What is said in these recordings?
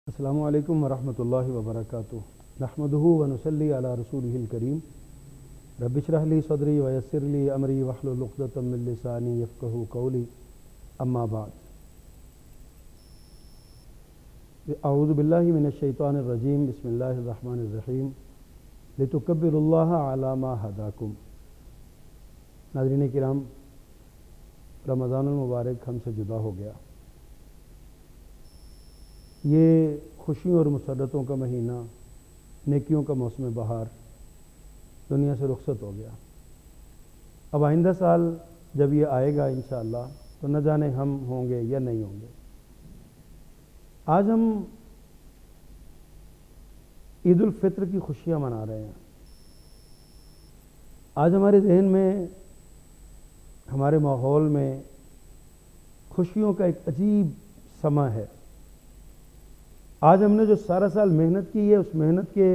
السلام علیکم ورحمۃ اللہ وبرکاتہ نحمدہ ونصلی علی رسولہ الکریم رب اشرح لی صدری ویسر لی امری واحلل عقدۃ من لسانی یفقہوا قولی اما بعد اعوذ باللہ من الشیطان الرجیم بسم اللہ الرحمن الرحیم لتکبروا اللہ علی ما ہداکم۔ ناظرین کرام، رمضان المبارک ہم سے جدا ہو گیا۔ یہ خوشیوں اور مسرتوں کا مہینہ، نیکیوں کا موسم بہار دنیا سے رخصت ہو گیا۔ اب آئندہ سال جب یہ آئے گا انشاءاللہ تو نہ جانے ہم ہوں گے یا نہیں ہوں گے۔ آج ہم عید الفطر کی خوشیاں منا رہے ہیں۔ آج ہمارے ذہن میں، ہمارے ماحول میں خوشیوں کا ایک عجیب سما ہے۔ آج ہم نے جو سارا سال محنت کی ہے، اس محنت کے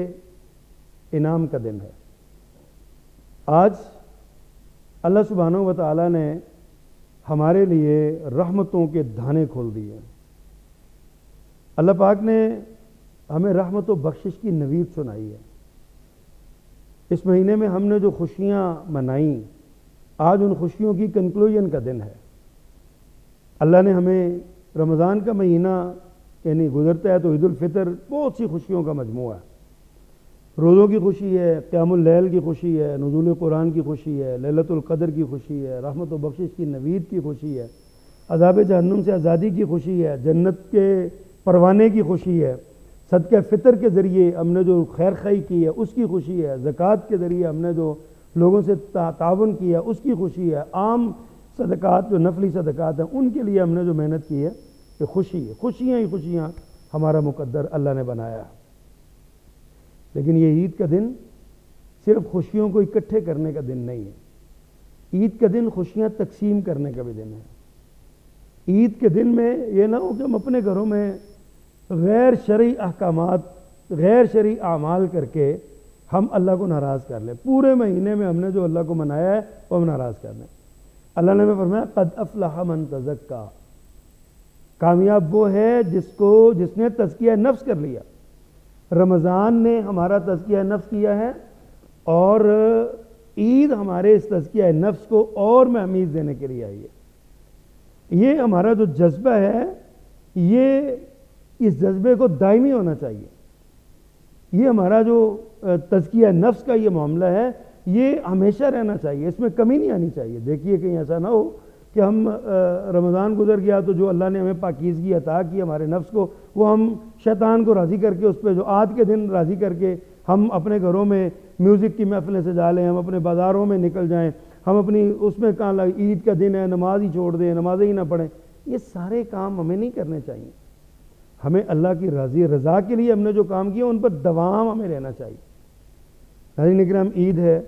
انعام کا دن ہے۔ آج اللہ سبحانہ و تعالیٰ نے ہمارے لیے رحمتوں کے دھانے کھول دیے۔ اللہ پاک نے ہمیں رحمت و بخشش کی نوید سنائی ہے۔ اس مہینے میں ہم نے جو خوشیاں منائیں، آج ان خوشیوں کی کنکلوژن کا دن ہے۔ اللہ نے ہمیں رمضان کا مہینہ یعنی گزرتا ہے تو عید الفطر بہت سی خوشیوں کا مجموعہ ہے۔ روزوں کی خوشی ہے، قیام اللیل کی خوشی ہے، نزول قرآن کی خوشی ہے، لیلۃ القدر کی خوشی ہے، رحمت و بخشش کی نوید کی خوشی ہے، عذاب جہنم سے آزادی کی خوشی ہے، جنت کے پروانے کی خوشی ہے، صدقہ فطر کے ذریعے ہم نے جو خیر خواہی کی ہے اس کی خوشی ہے، زکوٰۃ کے ذریعے ہم نے جو لوگوں سے تعاون کیا اس کی خوشی ہے، عام صدقات جو نفلی صدقات ہیں ان کے لیے ہم نے جو محنت کی ہے یہ خوشی ہے۔ خوشیاں ہی خوشیاں ہمارا مقدر اللہ نے بنایا ہے۔ لیکن یہ عید کا دن صرف خوشیوں کو اکٹھے کرنے کا دن نہیں ہے۔ عید کا دن خوشیاں تقسیم کرنے کا بھی دن ہے۔ عید کے دن میں یہ نہ ہو کہ ہم اپنے گھروں میں غیر شرعی احکامات، غیر شرعی اعمال کر کے ہم اللہ کو ناراض کر لیں۔ پورے مہینے میں ہم نے جو اللہ کو منایا ہے وہ ہم ناراض کر لیں۔ اللہ نے ہمیں فرمایا قد افلح من تزکا، کامیاب وہ ہے جس نے تزکیہ نفس کر لیا۔ رمضان نے ہمارا تزکیہ نفس کیا ہے اور عید ہمارے اس تزکیہ نفس کو اور مہمیز دینے کے لیے آئی ہے۔ یہ ہمارا جو جذبہ ہے، یہ اس جذبے کو دائمی ہونا چاہیے۔ یہ ہمارا جو تزکیہ نفس کا یہ معاملہ ہے یہ ہمیشہ رہنا چاہیے، اس میں کمی نہیں آنی چاہیے۔ دیکھیے کہیں ایسا نہ ہو کہ ہم رمضان گزر گیا تو جو اللہ نے ہمیں پاکیزگی عطا کی ہمارے نفس کو، وہ ہم شیطان کو راضی کر کے اس پہ جو آج کے دن راضی کر کے ہم اپنے گھروں میں میوزک کی محفلیں سجا لیں، ہم اپنے بازاروں میں نکل جائیں، ہم اپنی اس میں کہاں عید کا دن ہے نماز ہی چھوڑ دیں، نمازیں ہی نہ پڑھیں۔ یہ سارے کام ہمیں نہیں کرنے چاہیے۔ ہمیں اللہ کی رضا کے لیے ہم نے جو کام کیا ان پر دوام ہمیں رہنا چاہیے۔ ناظرین کرام، عید ہے،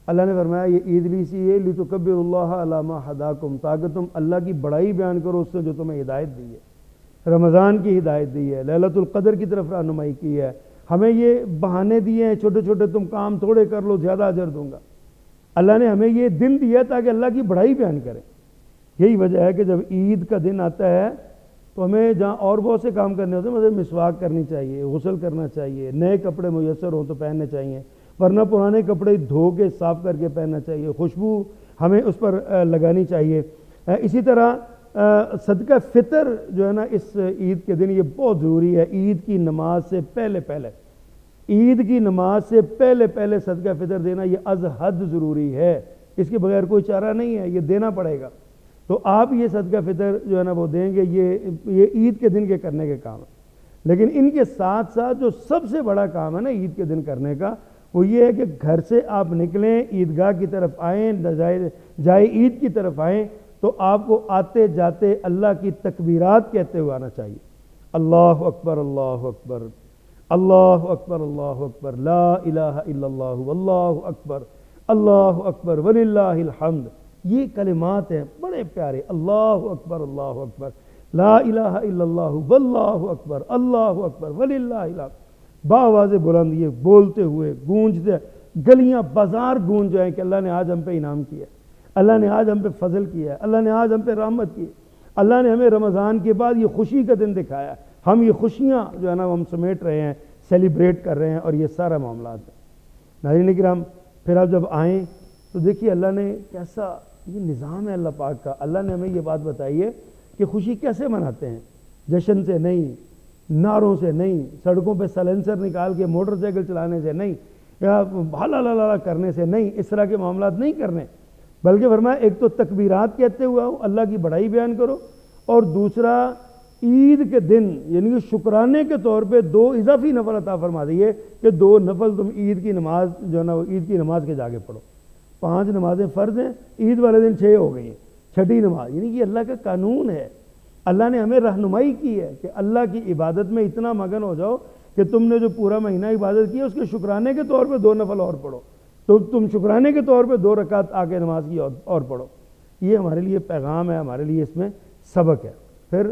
اللہ نے فرمایا یہ عید بھی سی ہے لتکبروا اللہ علی ما ہداکم، تاکہ تم اللہ کی بڑائی بیان کرو اس سے جو تمہیں ہدایت دی ہے، رمضان کی ہدایت دی ہے، لیلۃ القدر کی طرف رہنمائی کی ہے۔ ہمیں یہ بہانے دیے ہیں چھوٹے چھوٹے، تم کام تھوڑے کر لو زیادہ اجر دوں گا۔ اللہ نے ہمیں یہ دن دیا تاکہ اللہ کی بڑائی بیان کریں۔ یہی وجہ ہے کہ جب عید کا دن آتا ہے تو ہمیں جہاں اور بہت سے کام کرنے ہوتے ہیں، مثلا مسواک کرنی چاہیے، غسل کرنا چاہیے، نئے کپڑے میسر ہوں تو پہننے چاہیے، ورنہ پرانے کپڑے دھو کے صاف کر کے پہننا چاہیے، خوشبو ہمیں اس پر لگانی چاہیے۔ اسی طرح صدقہ فطر جو ہے نا اس عید کے دن یہ بہت ضروری ہے۔ عید کی نماز سے پہلے صدقہ فطر دینا یہ از حد ضروری ہے، اس کے بغیر کوئی چارہ نہیں ہے، یہ دینا پڑے گا۔ تو آپ یہ صدقہ فطر جو ہے نا وہ دیں گے، یہ عید کے دن کے کرنے کے کام ہے۔ لیکن ان کے ساتھ ساتھ جو سب سے بڑا کام ہے نا عید کے دن کرنے کا، وہ یہ ہے کہ گھر سے آپ نکلیں، عیدگاہ کی طرف آئیں، جائے عید کی طرف آئیں تو آپ کو آتے جاتے اللہ کی تکبیرات کہتے ہوئے آنا چاہیے۔ اللہ اکبر، اللہ اکبر، اللہ اکبر، اللہ اکبر، لا الہ الا اللہ، واللہ اکبر وللہ الحمد۔ یہ کلمات ہیں بڑے پیارے، اللہ اکبر، لا الہ الا اللہ، واللہ اکبر وللہ الحمد۔ باواز بلند یہ بولتے ہوئے گونجتے گلیاں بازار گونج جائیں کہ اللہ نے آج ہم پہ انعام کیا، اللہ نے آج ہم پہ فضل کیا ہے، اللہ نے آج ہم پہ رحمت کی، اللہ نے ہمیں رمضان کے بعد یہ خوشی کا دن دکھایا ہے۔ ہم یہ خوشیاں جو ہے نا وہ ہم سمیٹ رہے ہیں، سیلیبریٹ کر رہے ہیں، اور یہ سارا معاملات ہے۔ ناظرین کرام، پھر آپ جب آئیں تو دیکھیے اللہ نے کیسا یہ نظام ہے اللہ پاک کا۔ اللہ نے ہمیں یہ بات بتائی ہے کہ خوشی کیسے مناتے ہیں، جشن سے نہیں، نعروں سے نہیں، سڑکوں پہ سلنسر نکال کے موٹر سائیکل چلانے سے نہیں، یا ہلا لا کرنے سے نہیں، اس طرح کے معاملات نہیں کرنے، بلکہ فرمایا ایک تو تکبیرات کہتے ہوا ہو، اللہ کی بڑائی بیان کرو، اور دوسرا عید کے دن یعنی کہ شکرانے کے طور پہ 2 اضافی نفل عطا فرما دیے کہ 2 نفل تم عید کی نماز جو ہے نا وہ عید کی نماز کے جا کے پڑھو۔ 5 نمازیں فرض ہیں، عید والے دن 6 ہو گئی ہیں، 6ٹھی نماز، یعنی کہ اللہ کا قانون ہے۔ اللہ نے ہمیں رہنمائی کی ہے کہ اللہ کی عبادت میں اتنا مگن ہو جاؤ کہ تم نے جو پورا مہینہ عبادت کی ہے اس کے شکرانے کے طور پہ 2 نفل اور پڑھو، تو تم شکرانے کے طور پہ 2 رکعت آ کے نماز کی اور پڑھو۔ یہ ہمارے لیے پیغام ہے، ہمارے لیے اس میں سبق ہے۔ پھر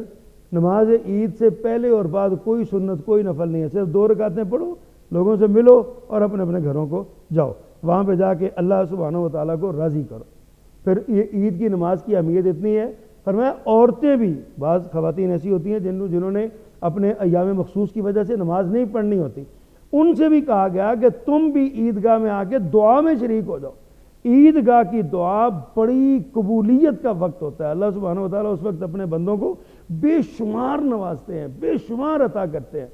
نماز عید سے پہلے اور بعد کوئی سنت کوئی نفل نہیں ہے، صرف 2 رکعتیں پڑھو، لوگوں سے ملو اور اپنے اپنے گھروں کو جاؤ، وہاں پہ جا کے اللہ سبحانہ و تعالیٰ کو راضی کرو۔ پھر یہ عید کی نماز کی اہمیت اتنی ہے، فرمایا عورتیں بھی، بعض خواتین ایسی ہوتی ہیں جنہوں نے اپنے ایام مخصوص کی وجہ سے نماز نہیں پڑھنی ہوتی، ان سے بھی کہا گیا کہ تم بھی عیدگاہ میں آ کے دعا میں شریک ہو جاؤ۔ عیدگاہ کی دعا بڑی قبولیت کا وقت ہوتا ہے، اللہ سبحانہ و تعالیٰ اس وقت اپنے بندوں کو بے شمار نوازتے ہیں، بے شمار عطا کرتے ہیں،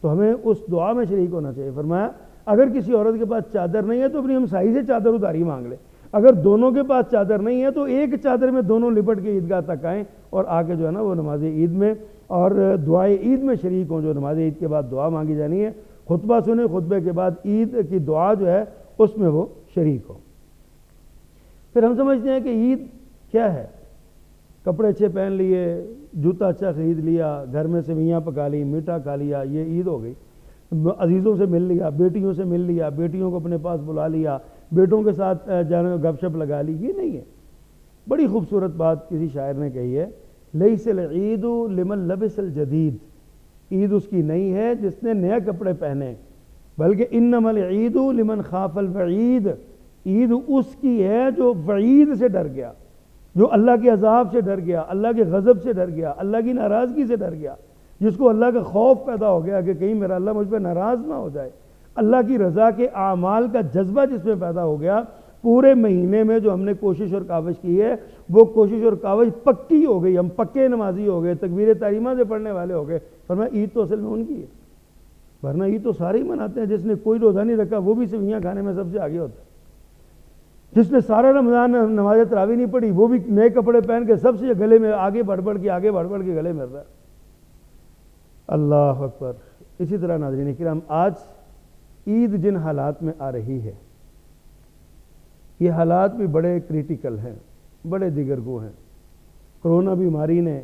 تو ہمیں اس دعا میں شریک ہونا چاہیے۔ فرمایا اگر کسی عورت کے پاس چادر نہیں ہے تو اپنی ہمسائی سے چادر ادھاری مانگ لے، اگر دونوں کے پاس چادر نہیں ہے تو ایک چادر میں دونوں لپٹ کے عیدگاہ تک آئیں اور آ کے جو ہے نا وہ نماز عید میں اور دعائے عید میں شریک ہوں، جو نماز عید کے بعد دعا مانگی جانی ہے، خطبہ سنیں، خطبے کے بعد عید کی دعا جو ہے اس میں وہ شریک ہو۔ پھر ہم سمجھتے ہیں کہ عید کیا ہے، کپڑے اچھے پہن لیے، جوتا اچھا خرید لیا، گھر میں سویاں پکا لی، میٹھا کھا لیا، یہ عید ہو گئی۔ عزیزوں سے مل لیا، بیٹیوں سے مل لیا، بیٹیوں کو اپنے پاس بلا لیا، بیٹوں کے ساتھ جانے گپ شپ لگا لی، یہ نہیں ہے۔ بڑی خوبصورت بات کسی شاعر نے کہی ہے، لیس العید لمن لبس الجدید، عید اس کی نہیں ہے جس نے نئے کپڑے پہنے، بلکہ انما العید لمن خاف الوعید، عید اس کی ہے جو وعید سے ڈر گیا، جو اللہ کے عذاب سے ڈر گیا، اللہ کے غضب سے ڈر گیا، اللہ کی ناراضگی سے ڈر گیا، جس کو اللہ کا خوف پیدا ہو گیا کہ کہیں میرا اللہ مجھ پہ ناراض نہ ہو جائے، اللہ کی رضا کے اعمال کا جذبہ جس میں پیدا ہو گیا۔ پورے مہینے میں جو ہم نے کوشش اور کاوش کی ہے وہ کوشش اور کاوش پکی ہو گئی، ہم پکے نمازی ہو گئے، تکبیر تحریمہ سے پڑھنے والے ہو گئے۔ فرمایا عید تو اصل میں ان کی ہے، ورنہ عید تو سارے ہی مناتے ہیں، جس نے کوئی روزہ نہیں رکھا وہ بھی سویاں کھانے میں سب سے آگے ہوتا ہے، جس نے سارا رمضان نماز تراویح نہیں پڑھی وہ بھی نئے کپڑے پہن کے سب سے گلے میں آگے بڑھ بڑھ کے گلے مل رہا ہے۔ اللہ اکبر۔ اسی طرح ناظرین کرام، آج عید جن حالات میں آ رہی ہے یہ حالات بھی بڑے کریٹیکل ہیں، بڑے دیگرگو ہیں۔ کرونا بیماری نے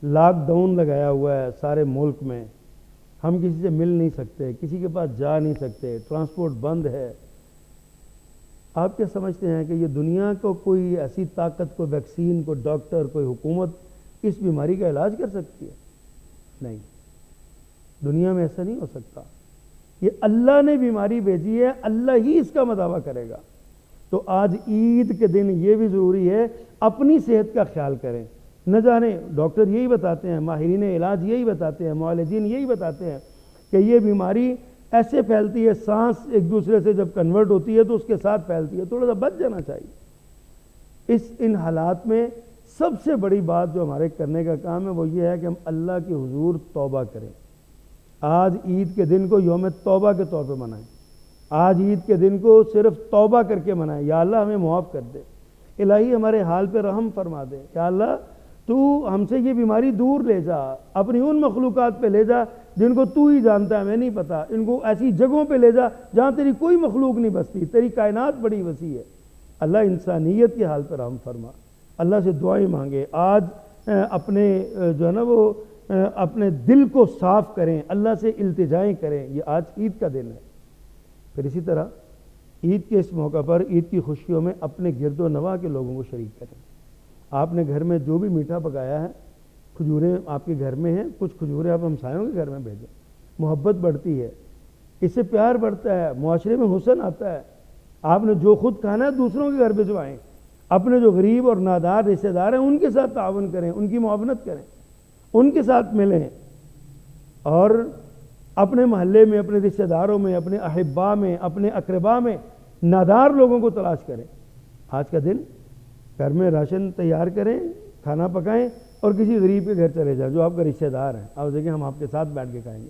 لاک ڈاؤن لگایا ہوا ہے سارے ملک میں، ہم کسی سے مل نہیں سکتے، کسی کے پاس جا نہیں سکتے، ٹرانسپورٹ بند ہے۔ آپ کیا سمجھتے ہیں کہ یہ دنیا کو کوئی ایسی طاقت، کوئی ویکسین، کوئی ڈاکٹر، کوئی حکومت اس بیماری کا علاج کر سکتی ہے؟ نہیں، دنیا میں ایسا نہیں ہو سکتا۔ یہ اللہ نے بیماری بھیجی ہے، اللہ ہی اس کا مداوع کرے گا۔ تو آج عید کے دن یہ بھی ضروری ہے اپنی صحت کا خیال کریں۔ نہ جانے ڈاکٹر یہی بتاتے ہیں، ماہرین علاج یہی بتاتے ہیں، معالجین یہی بتاتے ہیں کہ یہ بیماری ایسے پھیلتی ہے، سانس ایک دوسرے سے جب کنورٹ ہوتی ہے تو اس کے ساتھ پھیلتی ہے، تھوڑا سا بچ جانا چاہیے۔ ان حالات میں سب سے بڑی بات جو ہمارے کرنے کا کام ہے وہ یہ ہے کہ ہم اللہ کے حضور توبہ کریں۔ آج عید کے دن کو یوم توبہ کے طور پہ منائیں، آج عید کے دن کو صرف توبہ کر کے منائیں، یا اللہ ہمیں معاف کر دے، الہی ہمارے حال پہ رحم فرما دے، یا اللہ تو ہم سے یہ بیماری دور لے جا، اپنی ان مخلوقات پہ لے جا جن کو تو ہی جانتا ہے، میں نہیں پتا، ان کو ایسی جگہوں پہ لے جا جہاں تیری کوئی مخلوق نہیں بستی، تیری کائنات بڑی وسیع ہے۔ اللہ انسانیت کے حال پہ رحم فرما، اللہ سے دعائیں مانگے۔ آج اپنے جو ہے نا وہ اپنے دل کو صاف کریں، اللہ سے التجائیں کریں، یہ آج عید کا دن ہے۔ پھر اسی طرح عید کے اس موقع پر عید کی خوشیوں میں اپنے گرد و نواح کے لوگوں کو شریک کریں۔ آپ نے گھر میں جو بھی میٹھا پکایا ہے، کھجوریں آپ کے گھر میں ہیں، کچھ کھجوریں آپ ہمسایوں کے گھر میں بھیجیں، محبت بڑھتی ہے، اس سے پیار بڑھتا ہے، معاشرے میں حسن آتا ہے۔ آپ نے جو خود کھانا ہے دوسروں کے گھر بھجوائیں، اپنے جو غریب اور نادار رشتہ دار ہیں ان کے ساتھ تعاون کریں، ان کی معاونت کریں، ان کے ساتھ ملیں۔ اور اپنے محلے میں، اپنے رشتہ داروں میں، اپنے احبا میں، اپنے اقربا میں نادار لوگوں کو تلاش کریں۔ آج کا دن گھر میں راشن تیار کریں، کھانا پکائیں اور کسی غریب کے گھر چلے جائیں جو آپ کا رشتہ دار ہیں، آپ دیکھیں ہم آپ کے ساتھ بیٹھ کے کھائیں گے،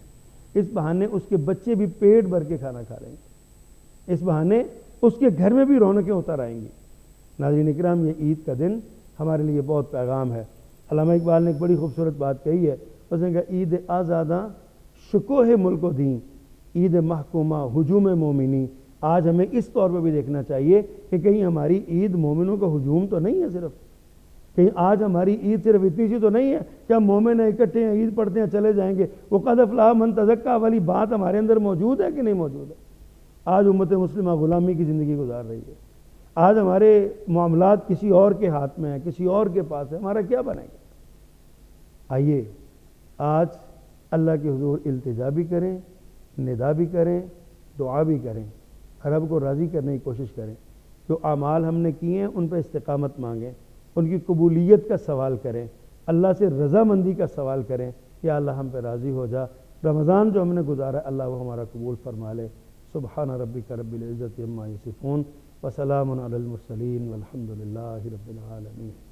اس بہانے اس کے بچے بھی پیٹ بھر کے کھانا کھا لیں گے، اس بہانے اس کے گھر میں بھی رونقیں اتر آئیں گی۔ ناظرین اکرام، یہ عید کا دن ہمارے لیے بہت پیغام ہے۔ علامہ اقبال نے ایک بڑی خوبصورت بات کہی ہے، اس نے کہا عید آزاداں شکوہ ملک و دین، عید محکومہ ہجوم مومنی۔ آج ہمیں اس طور پہ بھی دیکھنا چاہیے کہ کہیں ہماری عید مومنوں کا ہجوم تو نہیں ہے، صرف کہیں آج ہماری عید صرف اتنی سی تو نہیں ہے کہ ہم مومن ہیں، اکٹھے ہیں، عید پڑھتے ہیں، چلے جائیں گے، وہ قد افلح من تزکیٰ والی بات ہمارے اندر موجود ہے کہ نہیں موجود ہے؟ آج امت مسلمہ غلامی کی زندگی گزار رہی ہے، آج ہمارے معاملات کسی اور کے ہاتھ میں ہیں، کسی اور کے پاس ہے، ہمارا کیا بنے گا؟ آئیے آج اللہ کے حضور التجا بھی کریں، ندا بھی کریں، دعا بھی کریں، رب کو راضی کرنے کی کوشش کریں، جو اعمال ہم نے کیے ہیں ان پہ استقامت مانگیں، ان کی قبولیت کا سوال کریں، اللہ سے رضامندی کا سوال کریں، یا اللہ ہم پہ راضی ہو جا، رمضان جو ہم نے گزارا اللہ وہ ہمارا قبول فرما لے۔ سبحان ربک رب العزت عما یصفون وسلام علی المرسلین والحمد للہ رب العالمین۔